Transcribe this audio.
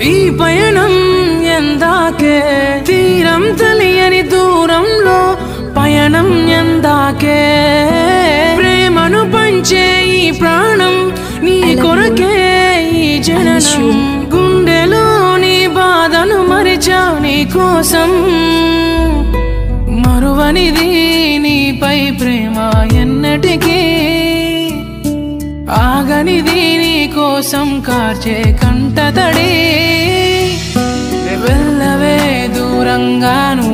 ఈ పయనం ఎందాకే తీరం తెలియని దూరంలో పయనం ఎందాకే ప్రేమను పంచే ఈ ప్రాణం నీ కొరకే ఈ జననం గుండెలో నీ బాధను మరిచా నీ కోసం మరువనిది నీపై ప్రేమ ఎన్నటికీ ఆగనిది నీ కోసం కార్చే కంటతడి వెళ్ళవే దూరంగాను